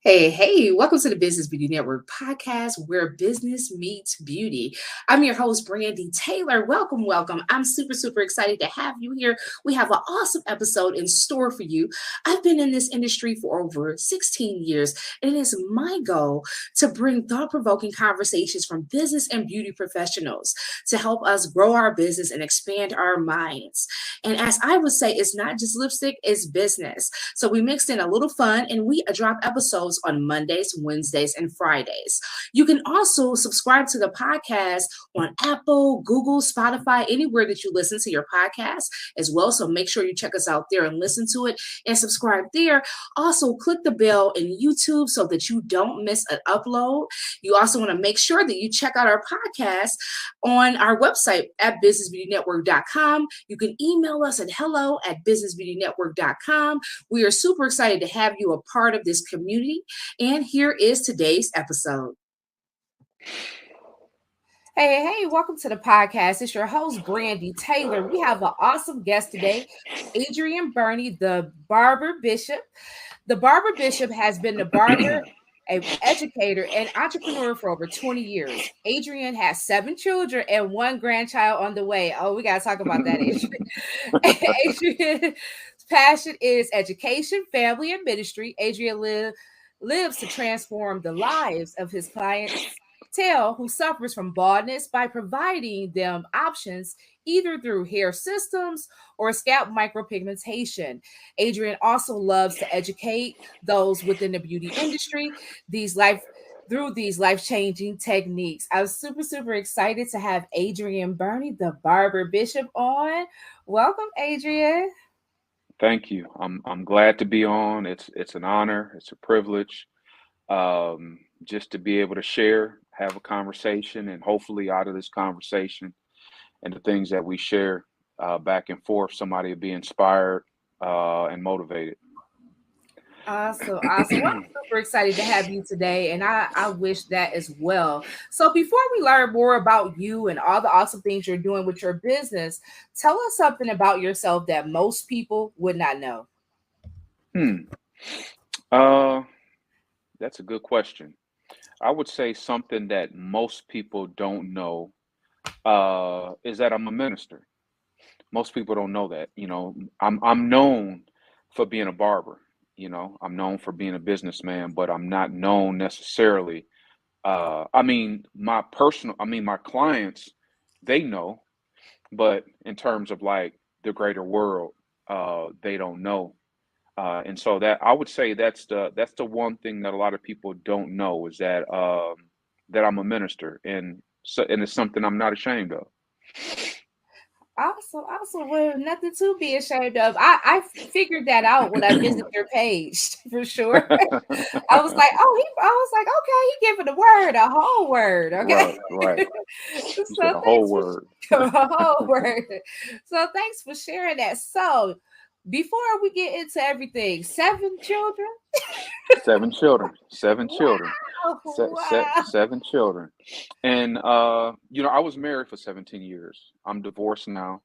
Hey, welcome to the Business Beauty Network podcast where business meets beauty. I'm your host, Brandy Taylor. Welcome. I'm super excited to have you here. We have an awesome episode in store for you. I've been in this industry for over 16 years, and it is my goal to bring thought provoking conversations from business and beauty professionals to help us grow our business and expand our minds. And as I would say, it's not just lipstick, it's business. So we mixed in a little fun and we drop episodes on Mondays, Wednesdays, and Fridays. You can also subscribe to the podcast on Apple, Google, Spotify, anywhere that you listen to your podcast as well. So make sure you check us out there and listen to it and subscribe there. Also, click the bell in YouTube so that you don't miss an upload. You also want to make sure that you check out our podcast on our website at businessbeautynetwork.com. You can email us at hello@businessbeautynetwork.com. We are super excited to have you a part of this community. And here is today's episode. Hey, welcome to the podcast. It's your host, Brandy Taylor. We have an awesome guest today, Adrian Burney, the Barber Bishop. The Barber Bishop has been the barber, an educator, and entrepreneur for over 20 years. Adrian has 7 children and 1 grandchild on the way. Oh, we got to talk about that, Adrian. Adrian's passion is education, family, and ministry. Adrian lives to transform the lives of his clientele who suffers from baldness by providing them options either through hair systems or scalp micropigmentation. Adrian also loves to educate those within the beauty industry through these life-changing techniques. I was super excited to have Adrian Burney, the Barber Bishop, on. Welcome, Adrian. Thank you. I'm glad to be on. It's an honor. It's a privilege, just to be able to share, have a conversation, and hopefully out of this conversation and the things that we share back and forth, somebody will be inspired and motivated. Awesome. Well, I'm super excited to have you today, and I wish that as well. So, before we learn more about you and all the awesome things you're doing with your business, tell us something about yourself that most people would not know. Hmm. Uh, that's a good question. I would say something that most people don't know is that I'm a minister. Most people don't know that. I'm known for being a barber. I'm known for being a businessman, but I'm not known necessarily. My clients, they know, but in terms of like the greater world, they don't know. And so that I would say that's the one thing that a lot of people don't know is that I'm a minister, and it's something I'm not ashamed of. Awesome. Well, nothing to be ashamed of. I figured that out when I visited your page for sure. I was like, okay, he giving the word, a whole word. Okay. Right. You said So the whole thanks for word. a whole word. So thanks for sharing that. So before we get into everything, 7 children. 7 children. 7 children. Wow. 7 children. And I was married for 17 years. I'm divorced now.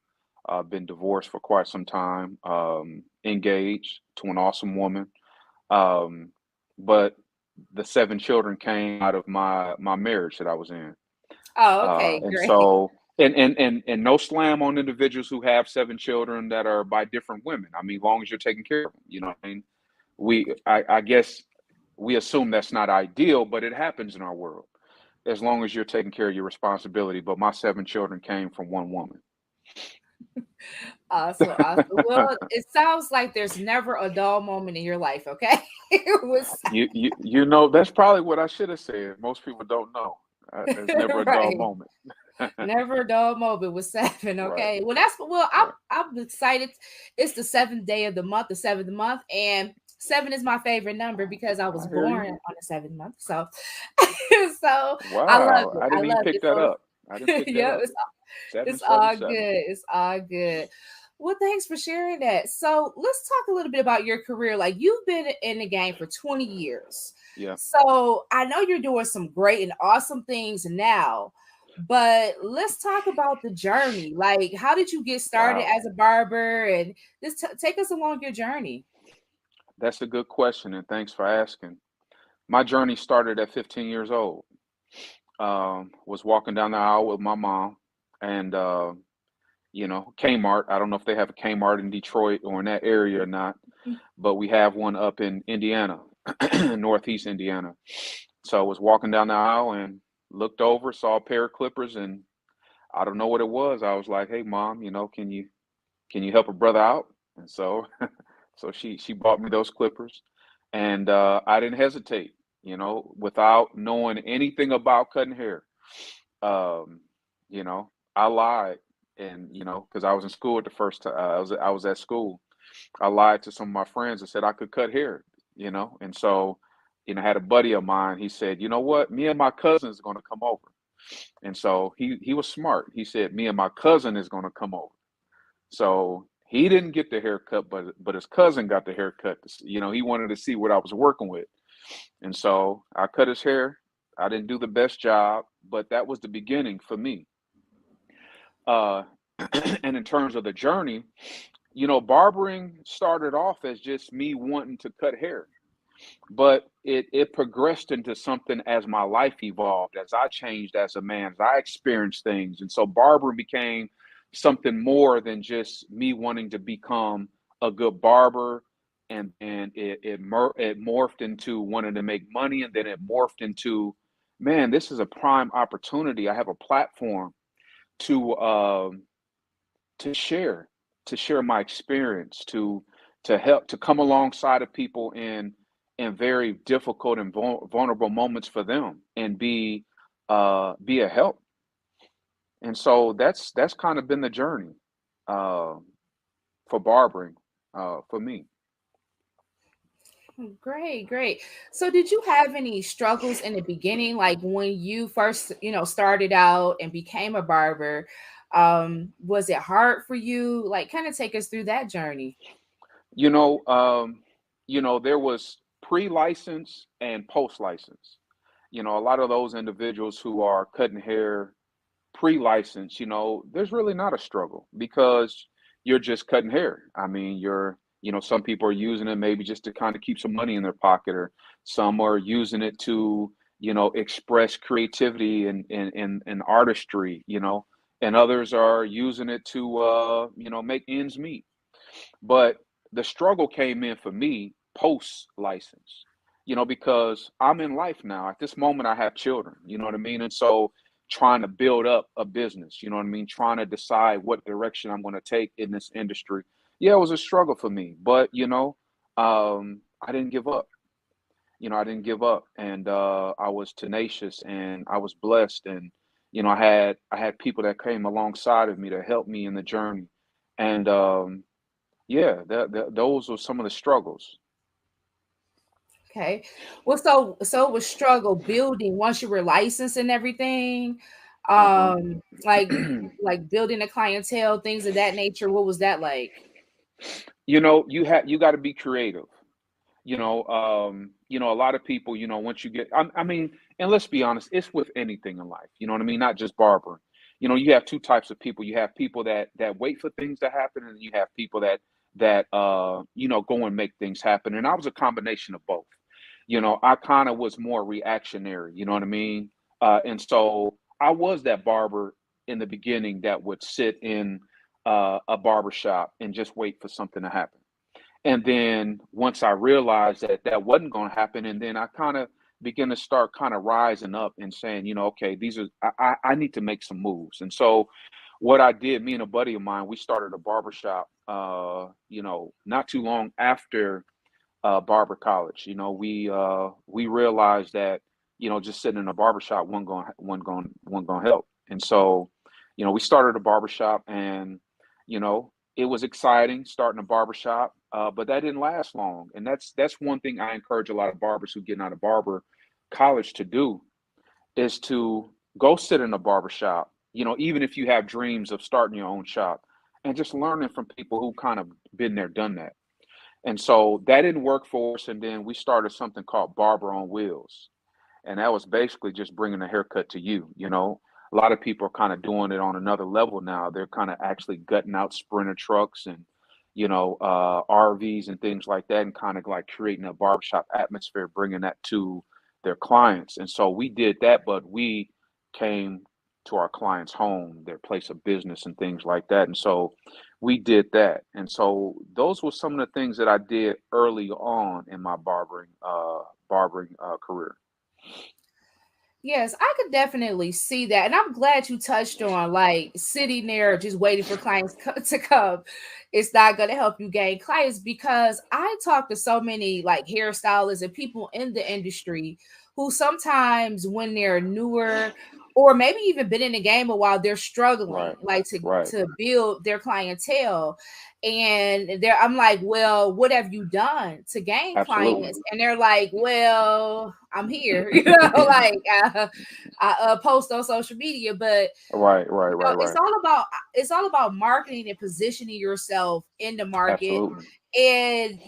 I've been divorced for quite some time. Engaged to an awesome woman. Um, but the 7 children came out of my marriage that I was in. Oh, okay, And great. so and no slam on individuals who have 7 children that are by different women. I mean, long as you're taking care of them, what I mean? I guess we assume that's not ideal, but it happens in our world as long as you're taking care of your responsibility. But my 7 children came from one woman. Awesome. Well, it sounds like there's never a dull moment in your life, okay? It was That's probably what I should have said. Most people don't know. There's never a dull right. moment. Never a dull moment with 7, Right, okay? Well, right. I'm excited. It's the 7th day of the month, the 7th month, and 7 is my favorite number because I was I hear born you. on the 7th month. So so I love Wow, it. I I didn't even love pick it. that So up. I didn't pick that yeah, up. Seven, it's seven, all seven. good. It's all good. Well, thanks for sharing that. So let's talk a little bit about your career. Like you've been in the game for 20 years. Yeah. So I know you're doing some great and awesome things now, but let's talk about the journey. Like, how did you get started Wow. as a barber? And just take us along your journey. That's a good question, and thanks for asking. My journey started at 15 years old. Was walking down the aisle with my mom, and Kmart. I don't know if they have a Kmart in Detroit or in that area or not, but we have one up in Indiana, Northeast Indiana. So I was walking down the aisle and looked over, saw a pair of clippers, and I don't know what it was. I was like, "Hey, mom, can you help a brother out?" And so, so she bought me those clippers, and I didn't hesitate. Without knowing anything about cutting hair, um, I lied, and because I was in school at the first time, I was at school. I lied to some of my friends and said I could cut hair, and so, I had a buddy of mine. He said, "You know what? Me and my cousin is going to come over." And so he was smart. He said, "Me and my cousin is going to come over." So he didn't get the haircut, but his cousin got the haircut. He wanted to see what I was working with, and so I cut his hair. I didn't do the best job, but that was the beginning for me. Uh, and in terms of the journey, barbering started off as just me wanting to cut hair, but it progressed into something as my life evolved, as I changed as a man, as I experienced things. And so barber became something more than just me wanting to become a good barber. And it morphed into wanting to make money, and then it morphed into, man, this is a prime opportunity. I have a platform to to share to share my experience, to help, to come alongside of people in very difficult and vulnerable moments for them, and be a help. And so that's kind of been the journey, uh, for barbering, for me. Great, great. So did you have any struggles in the beginning, like when you first, started out and became a barber? Was it hard for you? Like kind of take us through that journey. You know, um, there was pre-license and post-license. A lot of those individuals who are cutting hair pre-license, there's really not a struggle because you're just cutting hair. I mean, some people are using it maybe just to kind of keep some money in their pocket, or some are using it to, express creativity and artistry, and others are using it to, make ends meet. But the struggle came in for me post license, because I'm in life now. At this moment, I have children, you know what I mean? And so trying to build up a business, you know what I mean? Trying to decide what direction I'm going to take in this industry. Yeah, it was a struggle for me, but, I didn't give up. I didn't give up, and I was tenacious, and I was blessed, and I had people that came alongside of me to help me in the journey, and yeah, those were some of the struggles. Okay. Well, so it was struggle building once you were licensed and everything. Uh-huh. Like building a clientele, things of that nature. What was that like? You got to be creative. A lot of people, once you get, I mean, and let's be honest, it's with anything in life. You know what I mean? Not just barbering. You have two types of people. You have people that wait for things to happen, and you have people that go and make things happen. And I was a combination of both. I kind of was more reactionary. You know what I mean? And so I was that barber in the beginning that would sit in a barber shop and just wait for something to happen. And then once I realized that that wasn't going to happen, and then I kind of began to start kind of rising up and saying, okay, these are, I need to make some moves. And so what I did, me and a buddy of mine, we started a barbershop, not too long after barber college. We realized that, just sitting in a barbershop wasn't going to help. And so, we started a barbershop, and, it was exciting starting a barbershop, but that didn't last long. And that's one thing I encourage a lot of barbers who get out of barber college to do, is to go sit in a barbershop, even if you have dreams of starting your own shop, and just learning from people who kind of been there, done that. And so that didn't work for us. And then we started something called Barber on Wheels. And that was basically just bringing a haircut to you. A lot of people are kind of doing it on another level now. They're kind of actually gutting out Sprinter trucks and, RVs and things like that, and kind of like creating a barbershop atmosphere, bringing that to their clients. And so we did that, but we came to our clients' home, their place of business, and things like that. And so we did that. And so those were some of the things that I did early on in my barbering career. Yes, I could definitely see that. And I'm glad you touched on like sitting there just waiting for clients to come. It's not going to help you gain clients because I talk to so many like hairstylists and people in the industry who sometimes when they're newer or maybe even been in the game a while, they're struggling Right, like to right. to build their clientele. And I'm like, well, what have you done to gain Absolutely. clients? And they're like, well, I'm here, like I post on social media, but Right, right, right, it's right. all about marketing and positioning yourself in the market, Absolutely. and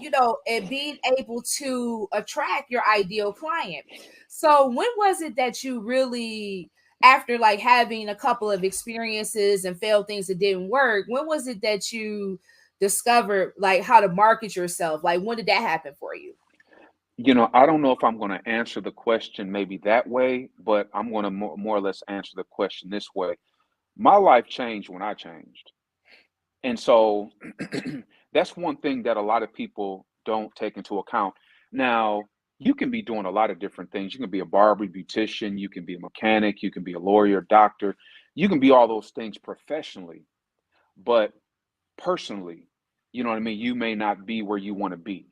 and being able to attract your ideal client. So when was it that you really, after like having a couple of experiences and failed things that didn't work, when was it that you discovered like how to market yourself? Like when did that happen for you? I don't know if I'm going to answer the question maybe that way, but I'm going to more or less answer the question this way. My life changed when I changed. And so that's one thing that a lot of people don't take into account. Now, you can be doing a lot of different things. You can be a barber, beautician, you can be a mechanic, you can be a lawyer, doctor. You can be all those things professionally, but personally, you know what I mean? You may not be where you want to be.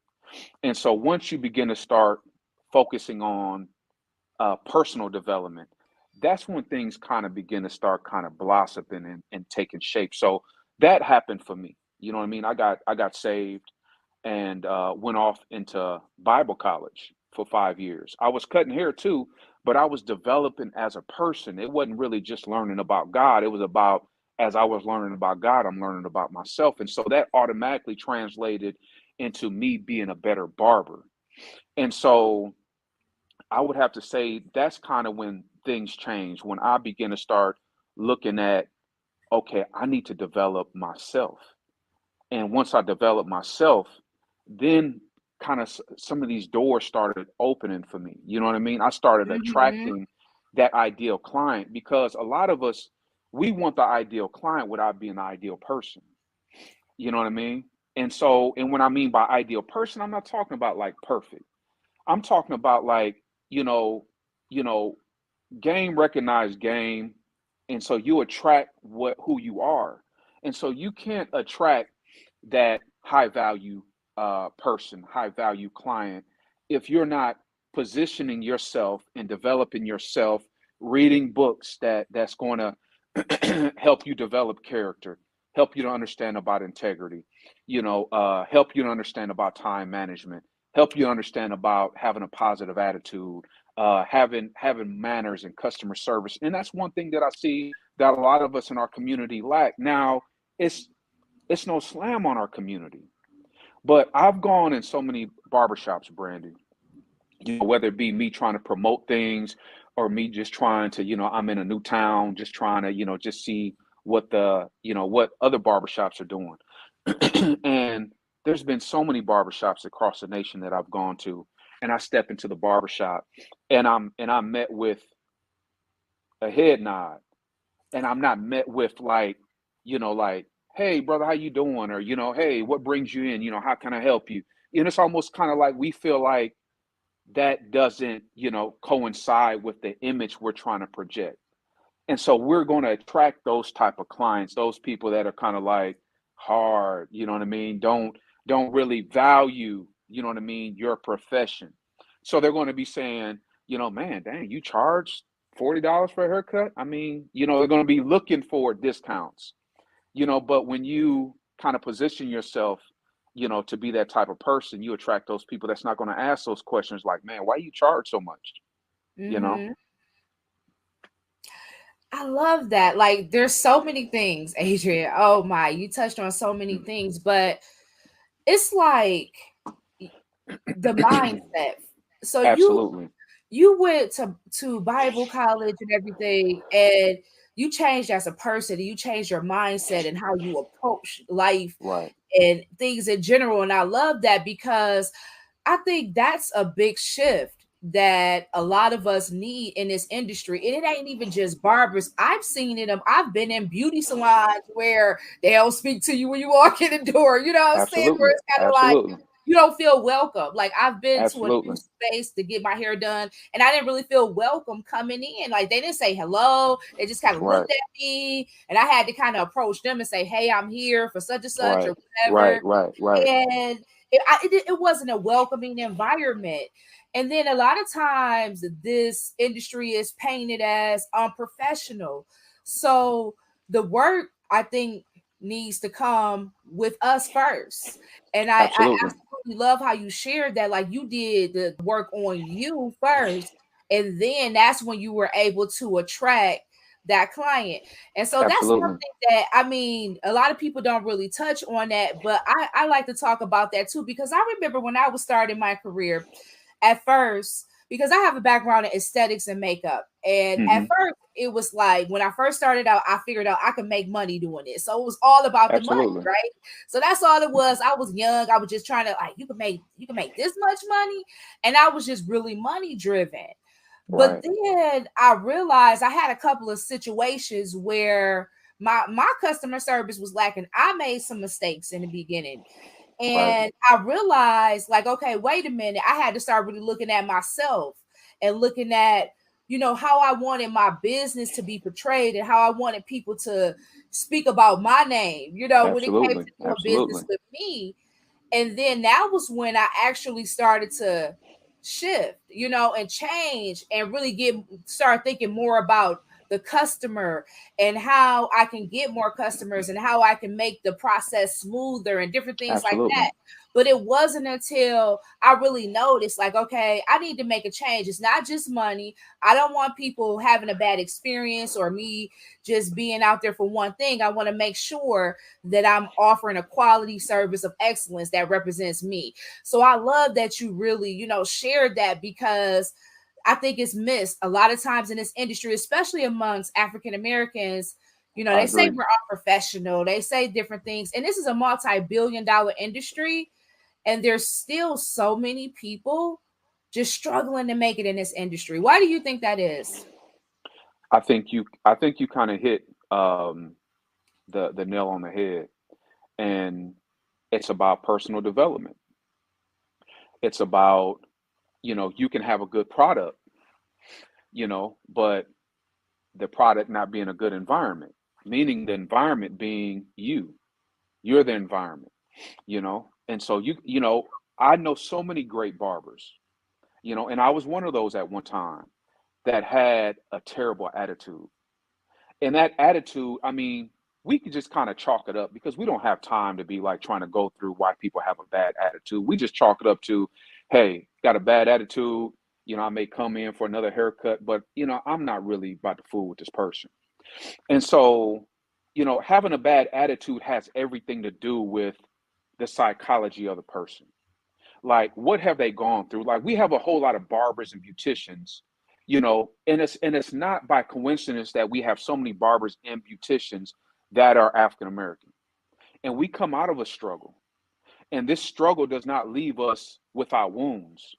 And so once you begin to start focusing on personal development, that's when things kind of begin to start kind of blossoming and taking shape. So that happened for me. You know what I mean? I got saved and went off into Bible college for 5 years. I was cutting hair too, but I was developing as a person. It wasn't really just learning about God. It was about, as I was learning about God, I'm learning about myself. And so that automatically translated into me being a better barber. And so I would have to say that's kind of when things change, when I begin to start looking at, okay, I need to develop myself. And once I developed myself, then kind of some of these doors started opening for me. You know what I mean? I started Hmm. attracting that ideal client because a lot of us, we want the ideal client without being the ideal person. You know what I mean? And so, and when I mean by ideal person, I'm not talking about like perfect. I'm talking about like, you know, you know, game recognized game. And so you attract who you are. And so you can't attract that high value person, high value client, if you're not positioning yourself and developing yourself, reading books that's going to help you develop character, help you to understand about integrity, help you to understand about time management, help you understand about having a positive attitude, having manners and customer service. And that's one thing that I see that a lot of us in our community lack. Now, it's it's no slam on our community, but I've gone in so many barbershops, Brandy, whether it be me trying to promote things or me just trying to, I'm in a new town, just trying to, just see what other barbershops are doing. And there's been so many barbershops across the nation that I've gone to, and I step into the barbershop and I'm met with a head nod, and I'm not met with like, like, hey brother, how you doing? Or, hey, what brings you in? How can I help you? It's almost kind of like we feel like that doesn't, coincide with the image we're trying to project. And so we're going to attract those type of clients, those people that are kind of like hard, you know what I mean? Don't really value, you know what I mean, your profession. So they're going to be saying, man, dang, you charge $40 for a haircut? I mean, they're going to be looking for discounts, but when you kind of position yourself, to be that type of person, you attract those people that's not going to ask those questions like, man, why you charge so much? You know? Hmm. I love that. Like, there's so many things, Adrian. Oh my, you touched on so many things, but it's like the mindset. So Absolutely. you went to Bible college and everything, and you changed as a person, and you changed your mindset and how you approach life Right. and things in general. And I love that because I think that's a big shift that a lot of us need in this industry. And it ain't even just barbers. I've seen it. I've been in beauty salons where they don't speak to you when you walk in the door. You know what I'm saying? Where Absolutely. it's kind of like Absolutely. you don't feel welcome. Like I've been to a new Absolutely. space to get my hair done, and I didn't really feel welcome coming in. Like they didn't say hello. They just kind of Right. looked at me, and I had to kind of approach them and say, "Hey, I'm here for such and such Right. or Right. whatever." Right. Right. And it wasn't a welcoming environment. And then a lot of times this industry is painted as unprofessional. So the work, I think, needs to come with us first. And I Absolutely. absolutely love how you shared that. Like you did the work on you first. And then that's when you were able to attract that client. And so that's Absolutely. something that I mean, a lot of people don't really touch on that, but I like to talk about that too, because I remember when I was starting my career at first, because I have a background in aesthetics and makeup. And at Hmm. first, it was like when I first started out, I figured out I could make money doing it. So it was all about the money, Absolutely. right? So that's all it was. I was young. I was just trying to like you can make this much money. And I was just really money driven. But Right. then I realized I had a couple of situations where my customer service was lacking. I made some mistakes in the beginning. Right. And I realized, like, okay, wait a minute. I had to start really looking at myself and looking at, how I wanted my business to be portrayed and how I wanted people to speak about my name, when it came Absolutely. to doing Absolutely. business with me. And then that was when I actually started to shift, and change and really start thinking more about the customer and how I can get more customers and how I can make the process smoother and different things like Absolutely. that. But it wasn't until I really noticed, like, okay, I need to make a change. It's not just money. I don't want people having a bad experience or me just being out there for one thing. I want to make sure that I'm offering a quality service of excellence that represents me. So I love that you really, shared that, because I think it's missed a lot of times in this industry, especially amongst African Americans. I They say agree. we're unprofessional. They say different things. And this is a multi-billion-dollar industry. And there's still so many people just struggling to make it in this industry. Why do you think that is? I think you kind of hit the nail on the head. And it's about personal development. It's about, you can have a good product, but the product not being a good environment, meaning the environment being you. You're the environment, And so I know so many great barbers, and I was one of those at one time that had a terrible attitude. And that attitude, I mean, we could just kind of chalk it up because we don't have time to be like trying to go through why people have a bad attitude. We just chalk it up to, hey, got a bad attitude. I may come in for another haircut, but I'm not really about to fool with this person. And so, having a bad attitude has everything to do with the psychology of the person. Like, what have they gone through? Like, we have a whole lot of barbers and beauticians, and it's not by coincidence that we have so many barbers and beauticians that are African American. And we come out of a struggle, and this struggle does not leave us without wounds.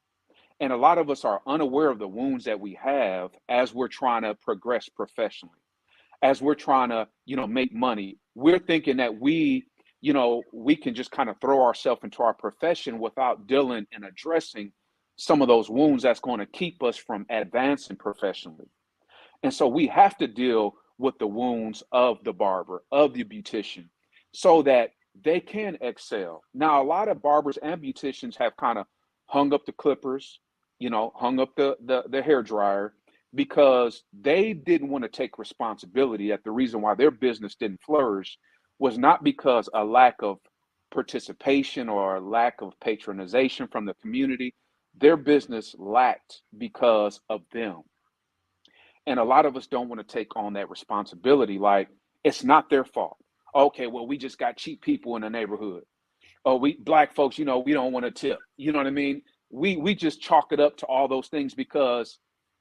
And a lot of us are unaware of the wounds that we have as we're trying to progress professionally, as we're trying to, make money. We're thinking that we can just kind of throw ourselves into our profession without dealing and addressing some of those wounds that's going to keep us from advancing professionally. And so we have to deal with the wounds of the barber, of the beautician, so that they can excel. Now, a lot of barbers and beauticians have kind of hung up the clippers, hung up the hair dryer because they didn't want to take responsibility that the reason why their business didn't flourish was not because a lack of participation or a lack of patronization from the community. Their business lacked because of them. And a lot of us don't want to take on that responsibility. Like, it's not their fault. Okay, well, we just got cheap people in the neighborhood. Oh, we black folks, we don't want to tip. You know what I mean? We just chalk it up to all those things because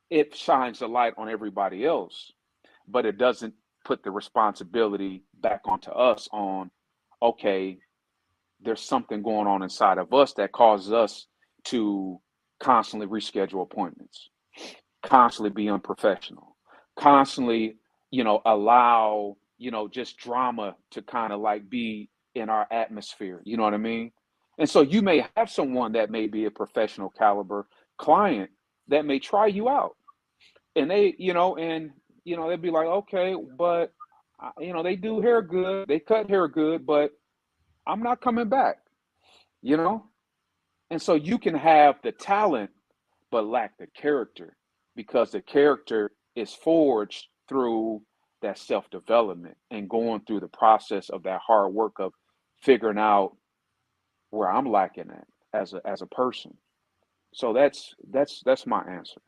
it shines the light on everybody else, but it doesn't put the responsibility back onto us on, okay, there's something going on inside of us that causes us to constantly reschedule appointments, constantly be unprofessional, constantly, allow, just drama to kind of like be in our atmosphere. You know what I mean? And so you may have someone that may be a professional caliber client that may try you out, and they'd be like, okay, but they do hair good, they cut hair good, but I'm not coming back, you know? And so you can have the talent, but lack the character, because the character is forged through that self development and going through the process of that hard work of figuring out where I'm lacking at as a person. So that's my answer.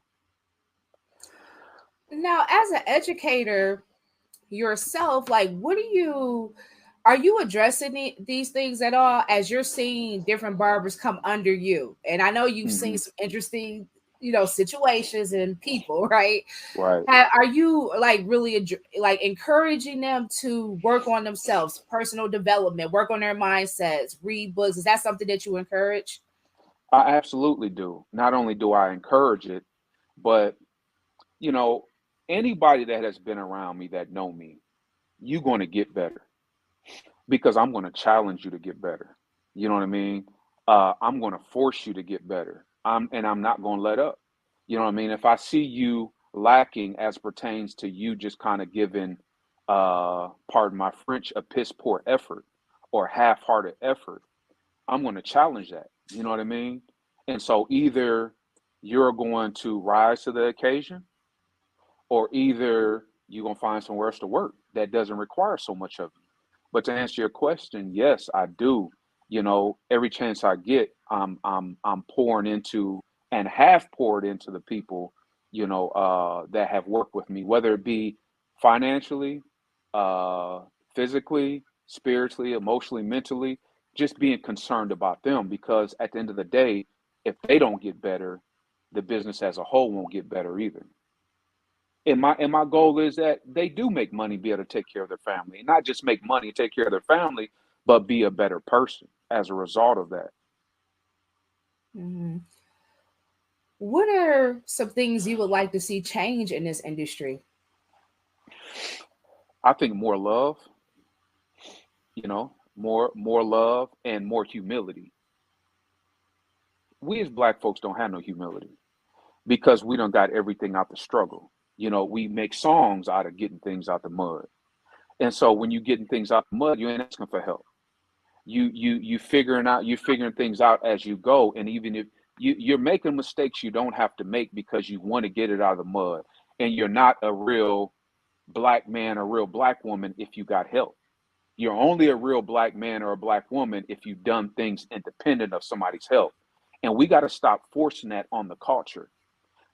Now, as an educator yourself, like, what do you are you addressing these things at all as you're seeing different barbers come under you? And I know you've seen Hmm. some interesting, situations and people, right? Right. Are you like really like encouraging them to work on themselves, personal development, work on their mindsets, read books? Is that something that you encourage? I absolutely do. Not only do I encourage it, but you know, anybody that has been around me that know me, you're going to get better because I'm going to challenge you to get better. You know what I mean? I'm going to force you to get better. I'm not going to let up. You know what I mean? If I see you lacking as pertains to you just kind of giving, pardon my French, a piss poor effort or half-hearted effort, I'm going to challenge that. You know what I mean? And so either you're going to rise to the occasion, or either you're going to find somewhere else to work that doesn't require so much of you. But to answer your question, yes, I do. Every chance I get, I'm pouring into and have poured into the people, that have worked with me, whether it be financially, uh, physically, spiritually, emotionally, mentally, just being concerned about them, because at the end of the day, if they don't get better, the business as a whole won't get better either. And my goal is that they do make money, be able to take care of their family, and not just make money and take care of their family, but be a better person as a result of that. Mhm. What are some things you would like to see change in this industry? I think more love, more love and more humility. We as black folks don't have no humility because we don't got everything out the struggle. We make songs out of getting things out the mud. And so when you getting things out the mud, you ain't asking for help. You figuring things out as you go, and even if you're making mistakes you don't have to make because you want to get it out of the mud, and you're not a real black man or real black woman if you got help. You're only a real black man or a black woman if you've done things independent of somebody's help. And we got to stop forcing that on the culture,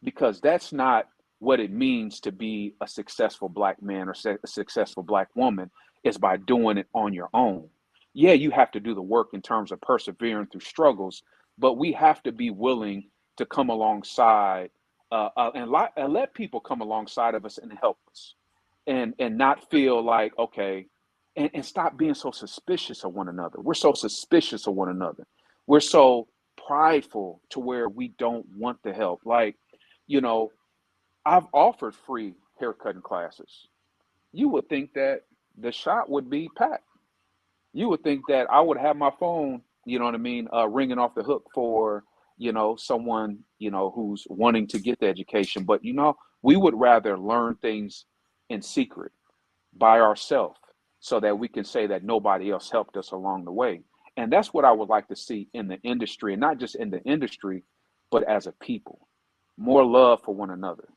because that's not what it means to be a successful black man or a successful black woman, is by doing it on your own. Yeah, you have to do the work in terms of persevering through struggles, but we have to be willing to come alongside, and let people come alongside of us and help us, and not feel like, okay, and stop being so suspicious of one another. We're so suspicious of one another. We're so prideful to where we don't want the help. Like, you know, I've offered free haircutting classes. You would think that the shop would be packed. You would think that I would have my phone, you know what I mean, ringing off the hook for, someone, who's wanting to get the education. But, we would rather learn things in secret by ourselves so that we can say that nobody else helped us along the way. And that's what I would like to see in the industry, and not just in the industry, but as a people. More love for one another.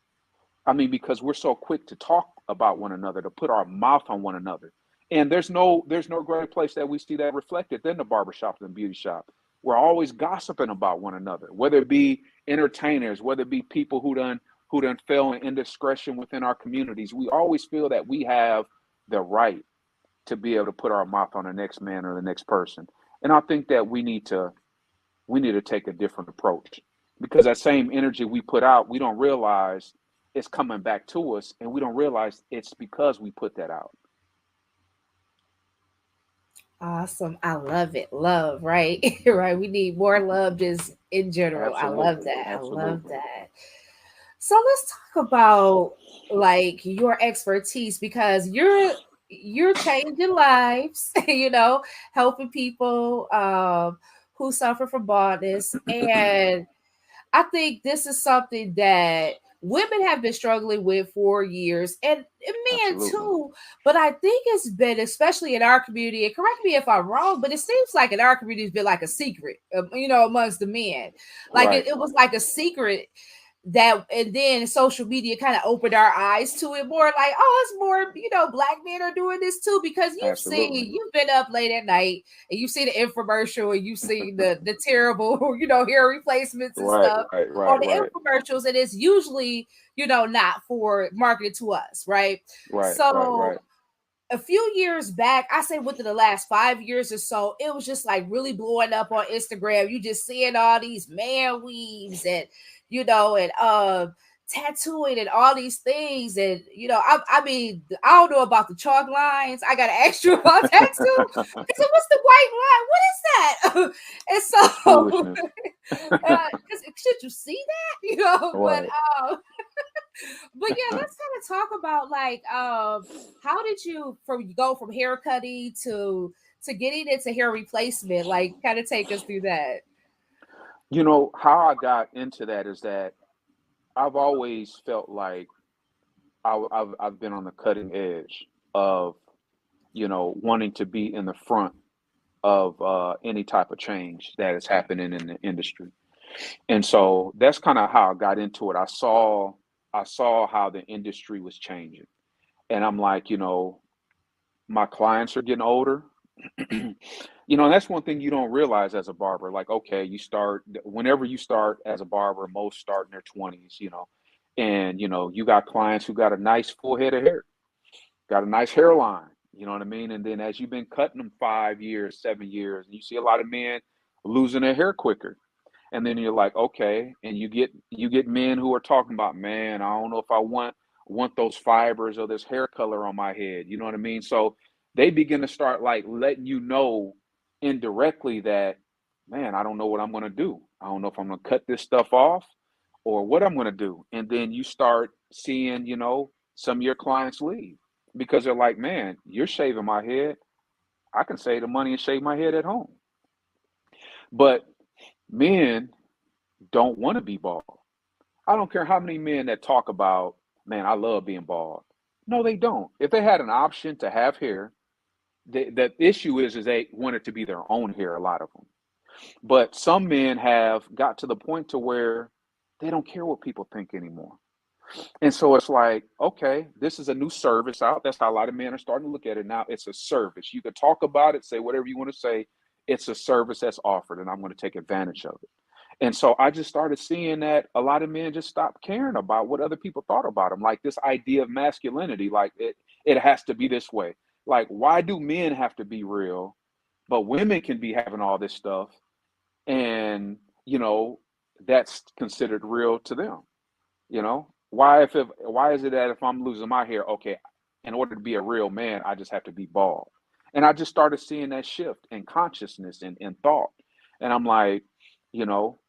I mean, because we're so quick to talk about one another, to put our mouth on one another. And there's no greater place that we see that reflected than the barbershop and the beauty shop. We're always gossiping about one another, whether it be entertainers, whether it be people who done fell in indiscretion within our communities. We always feel that we have the right to be able to put our mouth on the next man or the next person. And I think that we need to take a different approach, because that same energy we put out, we don't realize it's coming back to us, and we don't realize it's because we put that out. Awesome. I love it. Love, right? Right. We need more love just in general. I love Absolutely. that. I love Absolutely. that. So let's talk about like your expertise because you're changing lives, helping people who suffer from baldness. And I think this is something that women have been struggling with for years and men Absolutely. too. But I think it's been, especially in our community, and correct me if I'm wrong, but it seems like in our community, it's been like a secret, amongst the men. Like Right. it was like a secret that, and then social media kind of opened our eyes to it more, like, oh, it's more, black men are doing this too, because Absolutely. you've been up late at night and you see the infomercial and you see the terrible hair replacements and Right. stuff Right. on Right. the Right. infomercials, and it's usually not for marketed to us, right? Right. Right. So Right. a few years back, I say within the last 5 years or so, it was just like really blowing up on Instagram. You just seeing all these man weaves and and tattooing and all these things. And I mean, I don't know about the chalk lines. I gotta ask you about that too. I said, what's the white line? What is that? And so Foolishness. because should you see that? But Right. but yeah, let's kind of talk about like how did you go from hair cutting to getting into hair replacement? Like kind of take us through that. How I got into that is that I've always felt like I've been on the cutting edge of, wanting to be in the front of any type of change that is happening in the industry. And so that's kind of how I got into it. I saw how the industry was changing. And I'm like, my clients are getting older. And that's one thing you don't realize as a barber. Like, okay, whenever you start as a barber, most start in their 20s, and you got clients who got a nice full head of hair, got a nice hairline, you know what I mean? And then as you've been cutting them 5 years, 7 years, and you see a lot of men losing their hair quicker. And then you're like, okay, and you get men who are talking about, man, I don't know if I want those fibers or this hair color on my head. You know what I mean? So they begin to start like letting you know indirectly that, man, I don't know what I'm gonna do. I don't know if I'm gonna cut this stuff off or what I'm gonna do. And then you start seeing, some of your clients leave because they're like, man, you're shaving my head. I can save the money and shave my head at home. But men don't want to be bald. I don't care how many men that talk about, man, I love being bald. No, they don't. If they had an option to have hair, the issue is they want it to be their own hair, a lot of them. But some men have got to the point to where they don't care what people think anymore. And so it's like, okay, this is a new service out. That's how a lot of men are starting to look at it now. It's a service. You can talk about it, say whatever you want to say. It's a service that's offered, and I'm going to take advantage of it. And so I just started seeing that a lot of men just stopped caring about what other people thought about them. Like this idea of masculinity, like it has to be this way. Like, why do men have to be real, but women can be having all this stuff, and that's considered real to them? Why is it that if I'm losing my hair, okay, in order to be a real man, I just have to be bald? And I just started seeing that shift in consciousness and thought. And I'm like, you know,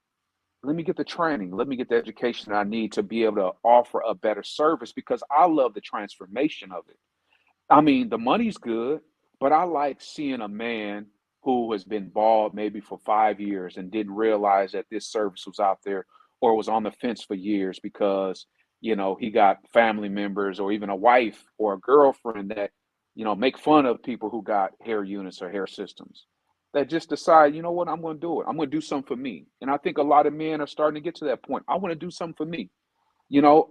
let me get the training, let me get the education I need to be able to offer a better service because I love the transformation of it. I mean, the money's good, but I like seeing a man who has been bald maybe for 5 years and didn't realize that this service was out there or was on the fence for years because, he got family members or even a wife or a girlfriend that, make fun of people who got hair units or hair systems that just decide, you know what, I'm going to do it. I'm going to do something for me. And I think a lot of men are starting to get to that point. I want to do something for me,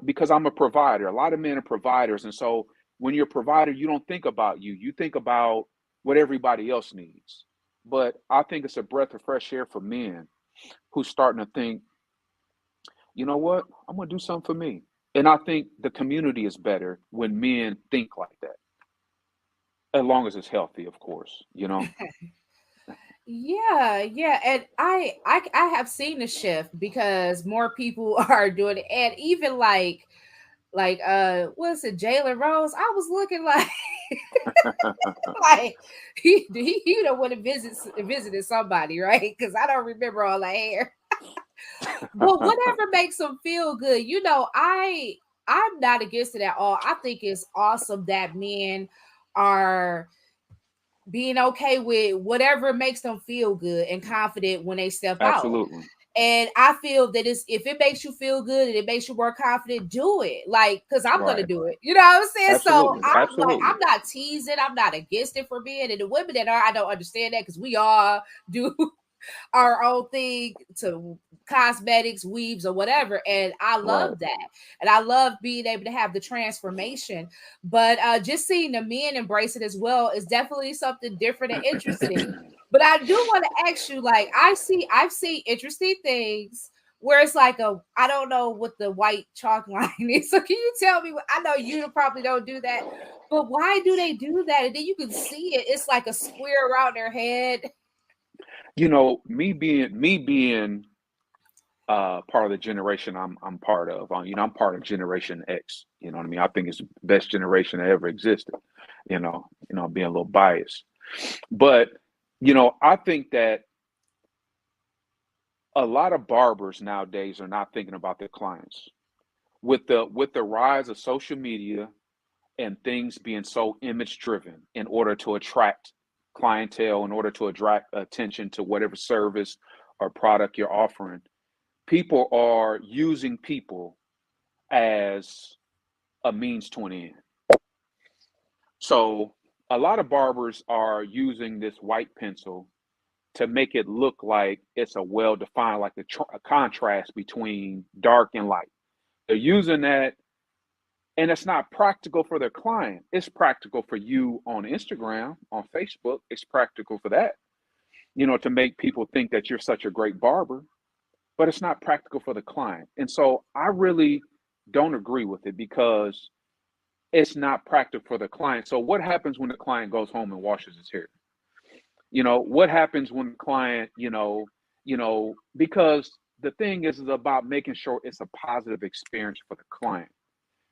because I'm a provider. A lot of men are providers. And so when you're a provider, you don't think about you. You think about what everybody else needs. But I think it's a breath of fresh air for men who's starting to think, you know what, I'm going to do something for me. And I think the community is better when men think like that, as long as it's healthy, of course. Yeah, yeah, and I have seen a shift because more people are doing it, and even like what's it, Jalen Rose? I was looking like like he would have went and visited somebody, right? Because I don't remember all that hair. But whatever makes them feel good, I'm not against it at all. I think it's awesome that men are being okay with whatever makes them feel good and confident when they step out. Absolutely. And I feel that if it makes you feel good and it makes you more confident, do it. Like, because I'm gonna Right. do it. You know what I'm saying? So Absolutely. I'm like, Absolutely. I'm not teasing, I'm not against it for men. And the women that are, I don't understand that because we all do our own thing to cosmetics, weaves, or whatever. And I Right. love that. And I love being able to have the transformation. But just seeing the men embrace it as well is definitely something different and interesting. But I do want to ask you, like, I've seen interesting things where it's like I don't know what the white chalk line is. So can you tell me? I know you probably don't do that, but why do they do that? And then you can see it. It's like a square around their head. Me being part of the generation I'm part of. I'm part of Generation X. You know what I mean? I think it's the best generation that ever existed. Being a little biased, but I think that a lot of barbers nowadays are not thinking about their clients with the rise of social media and things being so image driven in order to attract clientele, in order to attract attention to whatever service or product you're offering. People are using people as a means to an end. So a lot of barbers are using this white pencil to make it look like it's a well defined, like a contrast between dark and light. They're using that, and it's not practical for their client. It's practical for you on Instagram, on Facebook. It's practical for that, to make people think that you're such a great barber, but it's not practical for the client. And so I really don't agree with it because it's not practical for the client. So what happens when the client goes home and washes his hair? What happens when the client, because the thing is about making sure it's a positive experience for the client.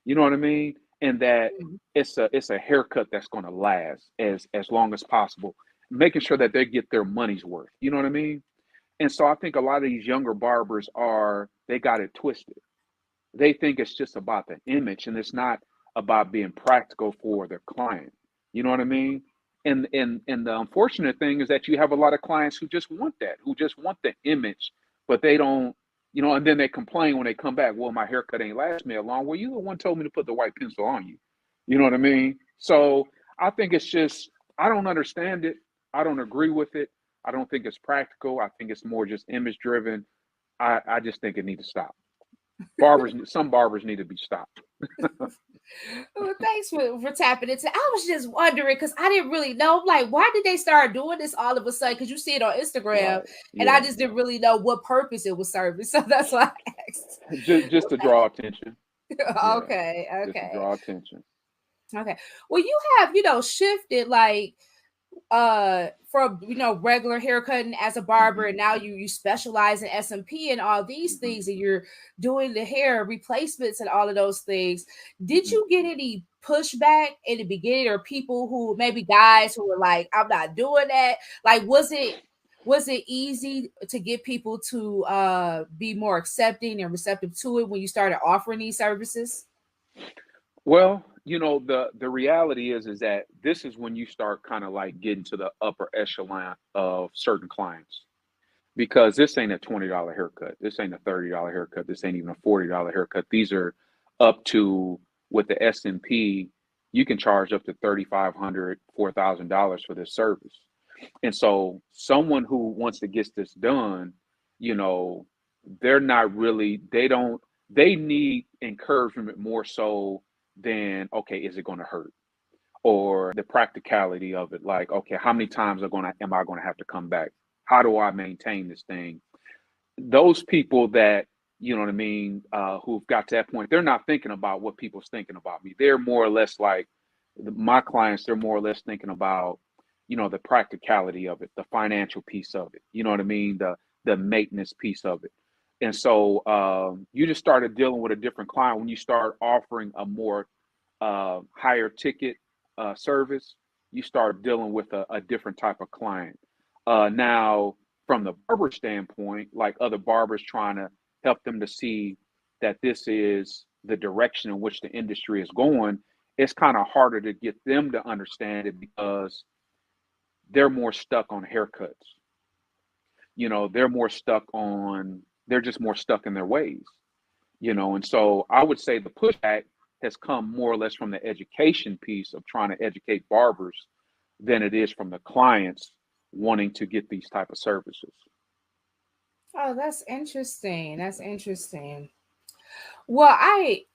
You know what I mean? And that it's a haircut that's going to last as long as possible, making sure that they get their money's worth. You know what I mean? And so I think a lot of these younger barbers they got it twisted. They think it's just about the image and it's not about being practical for their client. You know what I mean? And the unfortunate thing is that you have a lot of clients who just want that, who just want the image, but they don't, and then they complain when they come back, well, my haircut ain't last me long. Well, you the one told me to put the white pencil on you. You know what I mean? So I think it's just I don't understand it. I don't agree with it. I don't think it's practical. I think it's more just image driven. I just think it needs to stop. Some barbers need to be stopped. Well, thanks for tapping into. I was just wondering because I didn't really know. Like, why did they start doing this all of a sudden? Because you see it on Instagram, Right. and I Yeah. just didn't really know what purpose it was serving. So that's why I asked. Just to draw attention. Yeah. Okay, Just to okay, draw attention. okay. Well, you have shifted like from regular haircutting as a barber, Hmm. and now you specialize in SMP and all these Hmm. things, and you're doing the hair replacements and all of those things. Did Hmm. you get any pushback in the beginning, or people who maybe guys who were like, I'm not doing that? Like, was it easy to get people to be more accepting and receptive to it when you started offering these services? Well, the reality is that this is when you start kind of like getting to the upper echelon of certain clients because this ain't a $20 haircut. This ain't a $30 haircut. This ain't even a $40 haircut. These are up to with the S&P, you can charge up to $3,500, $4,000 for this service. And so someone who wants to get this done, you know, they're not really, they need encouragement more so than, okay, is it going to hurt? Or the practicality of it. Like, okay, how many times am I going to have to come back? How do I maintain this thing? Those people that, you know what I mean, who've got to that point, they're not thinking about what people's thinking about me. They're more or less like my clients, they're more or less thinking about, the practicality of it, the financial piece of it, you know what I mean, the maintenance piece of it. And so you just started dealing with a different client when you start offering a more higher ticket service. You start dealing with a different type of client. Now, from the barber standpoint, like other barbers trying to help them to see that this is the direction in which the industry is going, it's kind of harder to get them to understand it because they're more stuck on haircuts. They're more stuck on, they're just more stuck in their ways, and so I would say the pushback has come more or less from the education piece of trying to educate barbers than it is from the clients wanting to get these type of services. Oh, that's interesting. That's interesting. Well,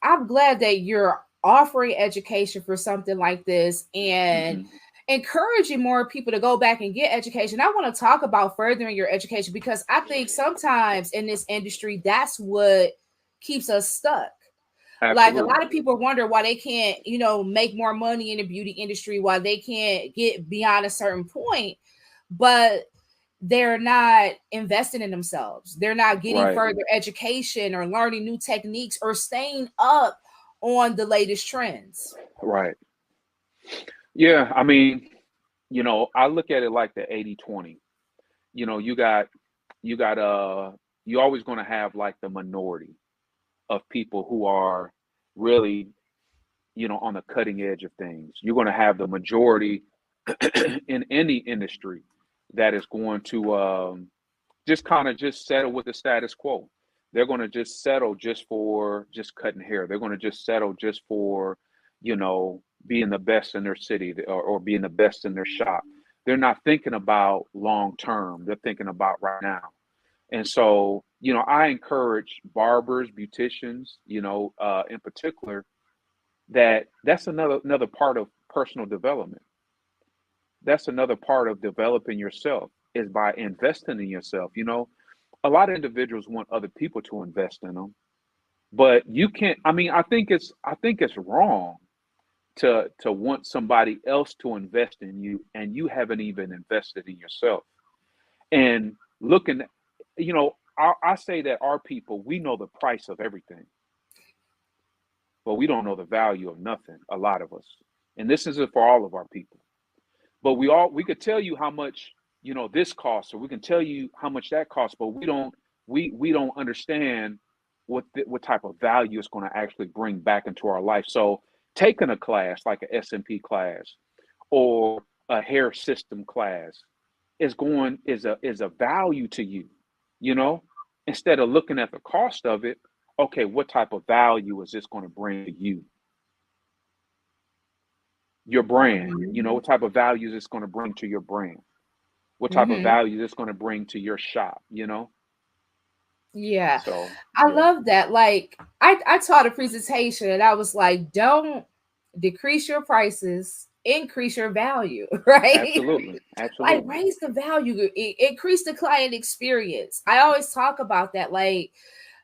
I'm glad that you're offering education for something like this and Hmm. encouraging more people to go back and get education. I want to talk about furthering your education because I think sometimes in this industry that's what keeps us stuck. Like a Absolutely. lot of people wonder why they can't, make more money in the beauty industry, why they can't get beyond a certain point, but they're not investing in themselves. They're not getting Right. further education or learning new techniques or staying up on the latest trends. Right. Yeah. I mean, I look at it like the 80-20. You got you always going to have like the minority of people who are really, on the cutting edge of things. You're going to have the majority in any industry that is going to just kind of just settle with the status quo. They're going to just settle just for just cutting hair. They're going to just settle just for, being the best in their city, or being the best in their shop. They're not thinking about long term. They're thinking about right now. And so, I encourage barbers, beauticians, in particular, that's another part of personal development. That's another part of developing yourself, is by investing in yourself. A lot of individuals want other people to invest in them, but you can't. I mean, I think it's wrong to want somebody else to invest in you, and you haven't even invested in yourself. And looking, I say that our people, we know the price of everything, but we don't know the value of nothing. A lot of us, and this isn't for all of our people, but we could tell you how much this costs, or we can tell you how much that costs, but we don't understand what type of value it's going to actually bring back into our life. So taking a class like a SMP class or a hair system class is a value to you, you know, instead of looking at the cost of it. Okay, what type of value is this going to bring to you, your brand? Mhm. What type of value is this going to bring to your brand? What type of Mhm. value is this going to bring to your shop? Yeah. So I yeah, love that. Like I taught a presentation and I was like, don't decrease your prices, increase your value, right? absolutely, Like absolutely. raise the value, increase the client experience. I always talk about that. Like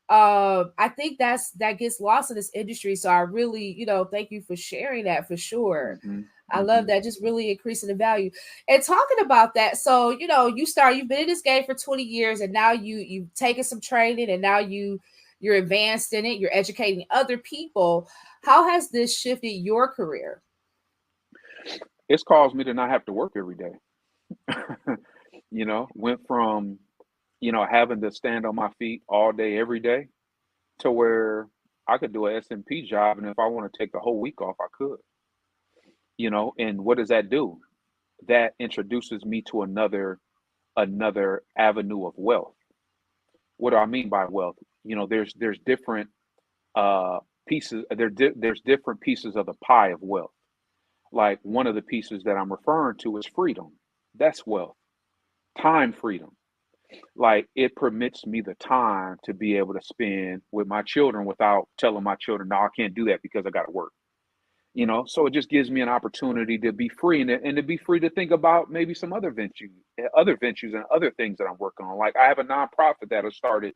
I think that gets lost in this industry. So I really, thank you for sharing that for sure. Hmm. I love Hmm. that, just really increasing the value. And talking about that, so you've been in this game for 20 years and now you've taken some training and now you're advanced in it, you're educating other people. How has this shifted your career? It's caused me to not have to work every day. Went from having to stand on my feet all day every day to where I could do a SMP job, and if I want to take the whole week off, I could. And what does that do? That introduces me to another avenue of wealth. What do I mean by wealth? There's different uh pieces. There's different pieces of the pie of wealth. Like one of the pieces that I'm referring to is freedom. That's wealth. Time freedom. Like it permits me the time to be able to spend with my children without telling my children, no, I can't do that because I got to work. So it just gives me an opportunity to be free, and to be free to think about maybe some other ventures and other things that I'm working on. Like I have a nonprofit that I started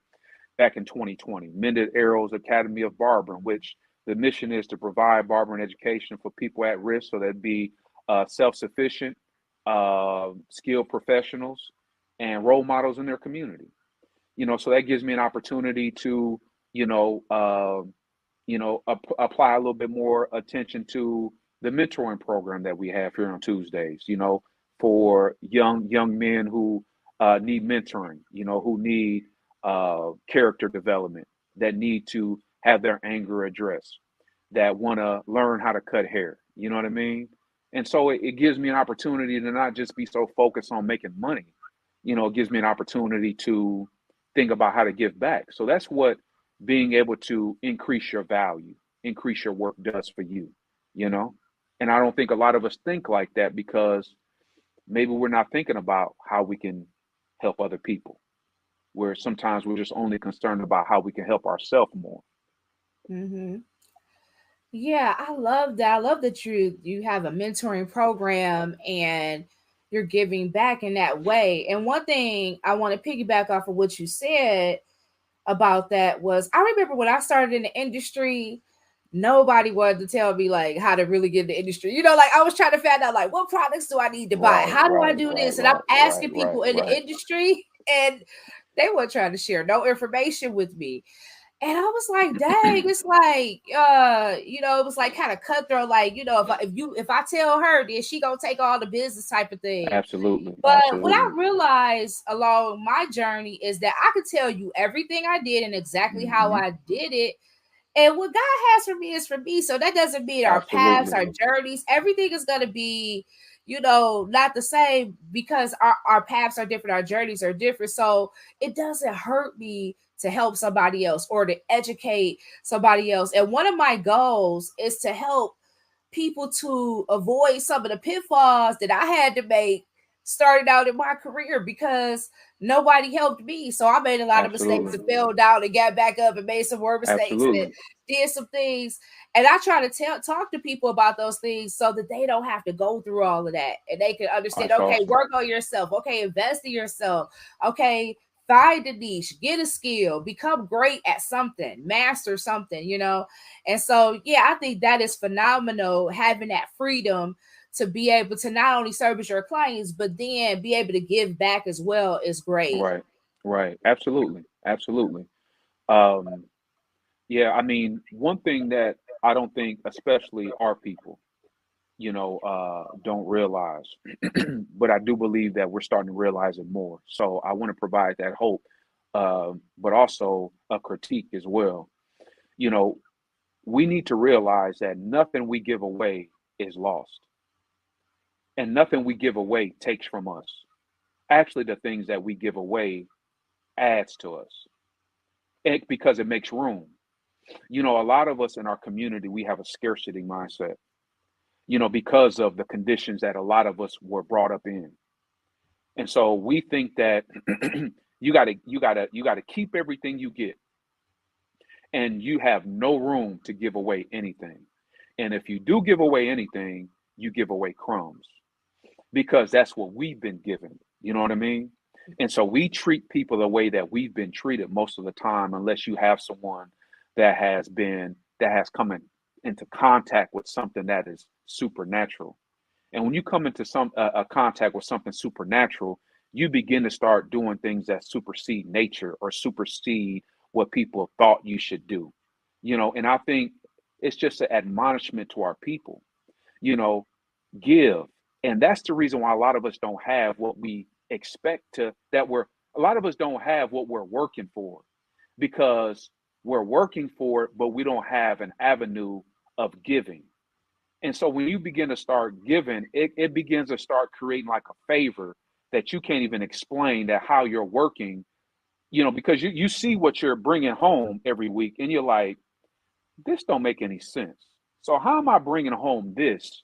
back in 2020, Mended Arrows Academy of Barber, in which the mission is to provide barbering education for people at risk, so that be self-sufficient, skilled professionals, and role models in their community. So that gives me an opportunity to, you know, uh, apply a little bit more attention to the mentoring program that we have here on Tuesdays. For young men who need mentoring, who need character development, that need to have their anger addressed, that want to learn how to cut hair. You know what I mean? And so it gives me an opportunity to not just be so focused on making money. It gives me an opportunity to think about how to give back. So that's what being able to increase your value, increase your work does for you, you know? And I don't think a lot of us think like that because maybe we're not thinking about how we can help other people, where sometimes we're just only concerned about how we can help ourselves more. Hmm. Yeah, I love that. I love that you have a mentoring program and you're giving back in that way. And one thing I want to piggyback off of what you said about that was I remember when I started in the industry, nobody wanted to tell me like how to really get in the industry. Like I was trying to find out like what products do I need to buy? Right, How do I right, do right, this? And I'm right, right, asking right, people in the right. industry and they weren't trying to share no information with me. And I was like, dang, it's like, it was like kind of cutthroat. Like, if I tell her, then she gonna take all the business type of thing. Absolutely, But what I absolutely. realized along my journey is that I could tell you everything I did and exactly how Hmm. I did it. And what God has for me is for me. So that doesn't mean our paths, Absolutely, our journeys, everything is going to be, not the same because our paths are different, our journeys are different. So it doesn't hurt me to help somebody else or to educate somebody else. And one of my goals is to help people to avoid some of the pitfalls that I had to make starting out in my career because nobody helped me. So I made a lot of mistakes absolutely, and fell down and got back up and made some more mistakes and absolutely. did some things. And I try to talk to people about those things so that they don't have to go through all of that and they can understand, That's okay, awesome. work on yourself. Okay, invest in yourself. Okay, find a niche, get a skill, become great at something, master something. And so, yeah, I think that is phenomenal having that freedom to be able to not only service your clients, but then be able to give back as well is great. Right, right. Absolutely, absolutely. Um, yeah, I mean, one thing that I don't think, especially our people, don't realize, but I do believe that we're starting to realize it more. So I want to provide that hope, but also a critique as well. You know, we need to realize that nothing we give away is lost, and nothing we give away takes from us. Actually, the things that we give away adds to us because it makes room. A lot of us in our community, we have a scarcity mindset, because of the conditions that a lot of us were brought up in. And so we think that you gotta keep everything you get, and you have no room to give away anything. And if you do give away anything, you give away crumbs because that's what we've been given. You know what I mean? And so we treat people the way that we've been treated most of the time, unless you have someone that has come into contact with something that is supernatural. And when you come into some a contact with something supernatural, you begin to start doing things that supersede nature or supersede what people thought you should do. And I think it's just an admonishment to our people, you know, give. And that's the reason why a lot of us don't have what we expect to that we're a lot of us don't have what we're working for because we're working for it, but we don't have an avenue of giving. And so when you begin to start giving, it begins to start creating like a favor that you can't even explain that how you're working, because you see what you're bringing home every week and you're like, this don't make any sense. So how am I bringing home this,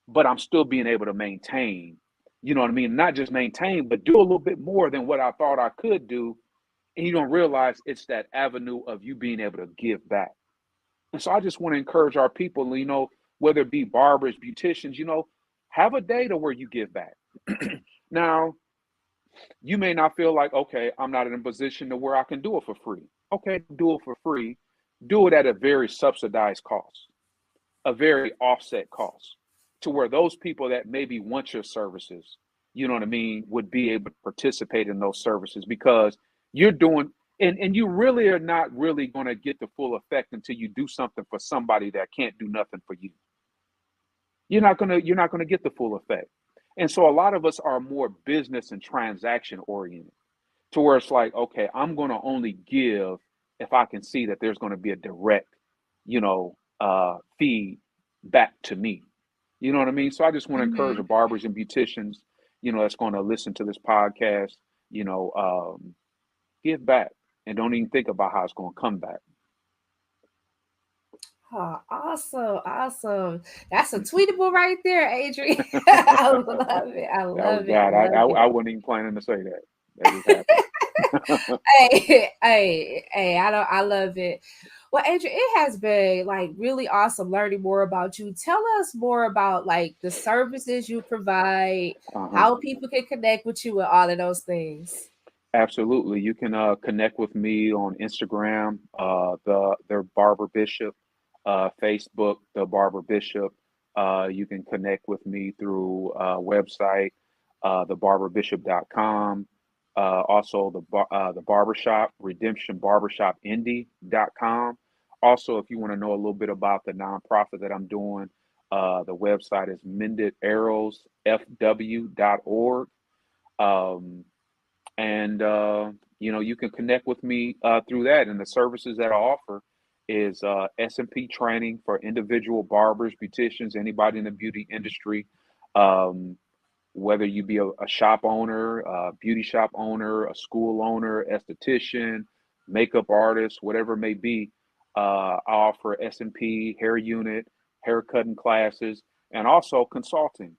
but I'm still being able to maintain, you know what I mean? Not just maintain, but do a little bit more than what I thought I could do. And you don't realize it's that avenue of you being able to give back. And so I just want to encourage our people, whether it be barbers, beauticians, have a day to where you give back. Now, you may not feel like, okay, I'm not in a position to where I can do it for free. Okay, do it for free. Do it at a very subsidized cost, a very offset cost, to where those people that maybe want your services, you know what I mean, would be able to participate in those services because you're doing and you really are not really going to get the full effect until you do something for somebody that can't do nothing for you. You're not going to get the full effect. And so a lot of us are more business and transaction oriented to where it's like, okay, I'm going to only give if I can see that there's going to be a direct, feed back to me. You know what I mean? So I just want to encourage the Mhm. barbers and beauticians, that's going to listen to this podcast, give back and don't even think about how it's going to come back. Oh, awesome, awesome. That's a tweetable right there, Adrian. I love it. I That was love it. I God. love I it. wasn't even planning to say that. That just happened. Hey, I love it. Well, Adrian, it has been like really awesome learning more about you. Tell us more about like the services you provide, Uh-huh. how people can connect with you, and all of those things. Absolutely. You can connect with me on Instagram, the Barber Bishop, Facebook, the Barber Bishop. You can connect with me through website, thebarberbishop.com. Also the barbershop, Redemption Barbershop Indie.com. Also, if you want to know a little bit about the nonprofit that I'm doing, the website is mendedarrowsfw.org. Um, and you can connect with me through that. And the services that I offer is S&P training for individual barbers, beauticians, anybody in the beauty industry. Um, whether you be a shop owner, a beauty shop owner, a school owner, esthetician, makeup artist, whatever it may be, I offer S&P hair unit, hair cutting classes, and also consulting,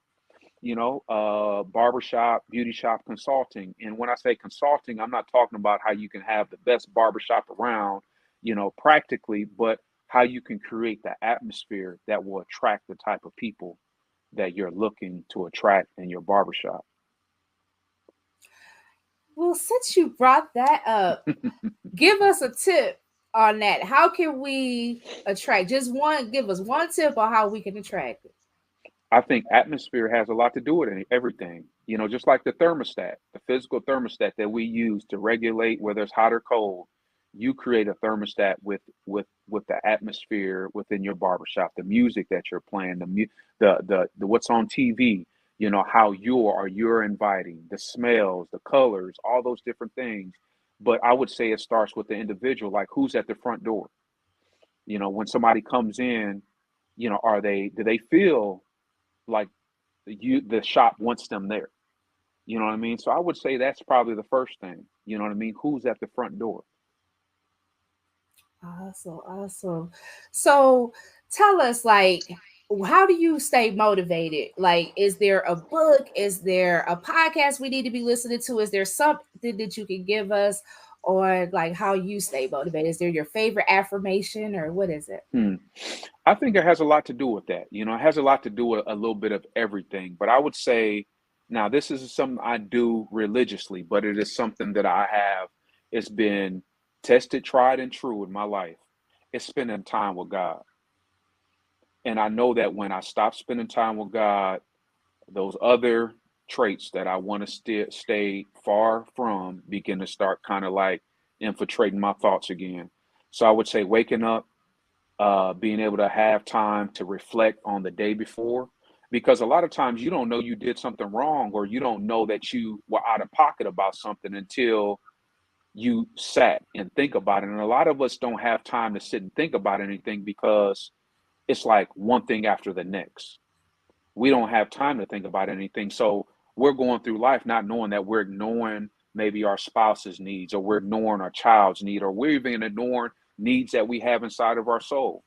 barbershop, beauty shop consulting. And when I say consulting, I'm not talking about how you can have the best barbershop around, practically, but how you can create the atmosphere that will attract the type of people that you're looking to attract in your barbershop. Well, since you brought that up, give us a tip on that. How can we attract? Just one, give us one tip on how we can attract it. I think atmosphere has a lot to do with everything. Just like the thermostat, the physical thermostat that we use to regulate whether it's hot or cold. You create a thermostat with the atmosphere within your barbershop, the music that you're playing, the what's on TV. How you're inviting, the smells, the colors, all those different things. But I would say it starts with the individual, like who's at the front door. When somebody comes in, do they feel like the shop wants them there. You know what I mean? So I would say that's probably the first thing. You know what I mean? Who's at the front door? Awesome, awesome. So tell us, like, how do you stay motivated? Like, is there a book? Is there a podcast we need to be listening to? Is there something that you can give us on like how you stay motivated? Is there your favorite affirmation or what is it? Hmm. I think it has a lot to do with that. It has a lot to do with a little bit of everything. But I would say now this is something I do religiously, but it is something that I have. It's been tested, tried, and true in my life. It's spending time with God. And I know that when I stop spending time with God, those other traits that I want to stay far from begin to start kind of like infiltrating my thoughts again. So I would say waking up, being able to have time to reflect on the day before, because a lot of times you don't know you did something wrong or you don't know that you were out of pocket about something until you sat and think about it. And a lot of us don't have time to sit and think about anything because it's like one thing after the next. We don't have time to think about anything. So we're going through life not knowing that we're ignoring maybe our spouse's needs, or we're ignoring our child's need, or we're even ignoring needs that we have inside of our soul,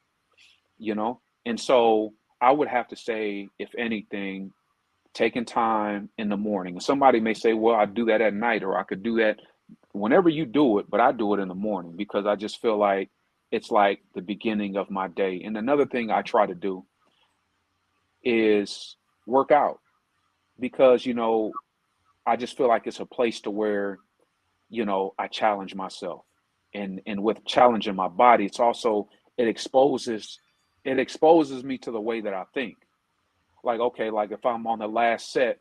And so I would have to say, if anything, taking time in the morning. Somebody may say, well, I do that at night, or I could do that whenever you do it, but I do it in the morning because I just feel like it's like the beginning of my day. And another thing I try to do is work out because I just feel like it's a place to where I challenge myself, and with challenging my body, it's also it exposes it exposes me to the way that I think. Like, okay, like if I'm on the last set,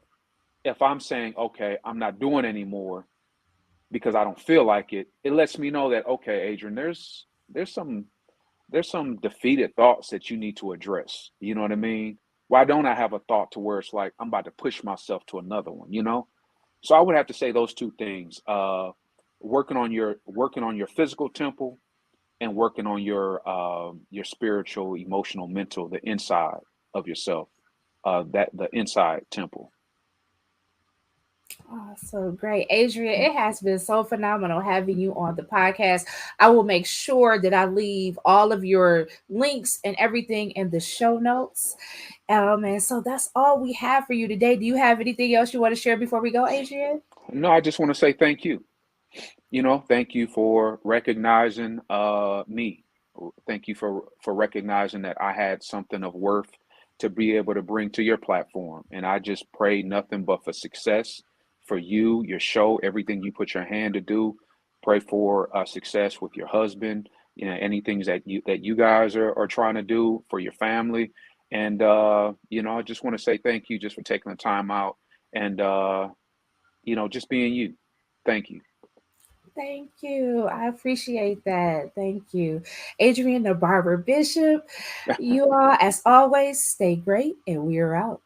if I'm saying, okay, I'm not doing anymore because I don't feel like it lets me know that, okay, Adrian, there's some defeated thoughts that you need to address. You know what I mean? Why don't I have a thought to where it's like I'm about to push myself to another one, you know? So I would have to say those two things. Working on your physical temple and working on your spiritual, emotional, mental, the inside of yourself, that the inside temple. Oh, so great. Adrian, it has been so phenomenal having you on the podcast. I will make sure that I leave all of your links and everything in the show notes. And so that's all we have for you today. Do you have anything else you want to share before we go, Adrian? No, I just want to say thank you. Thank you for recognizing me. Thank you for recognizing that I had something of worth to be able to bring to your platform. And I just pray nothing but for success for you, your show, everything you put your hand to do. Pray for success with your husband. Anything that you guys are trying to do for your family. And I just want to say thank you just for taking the time out and just being you. Thank you. Thank you. I appreciate that. Thank you. Adrian, the Barber Bishop. You all, as always, stay great, and we are out.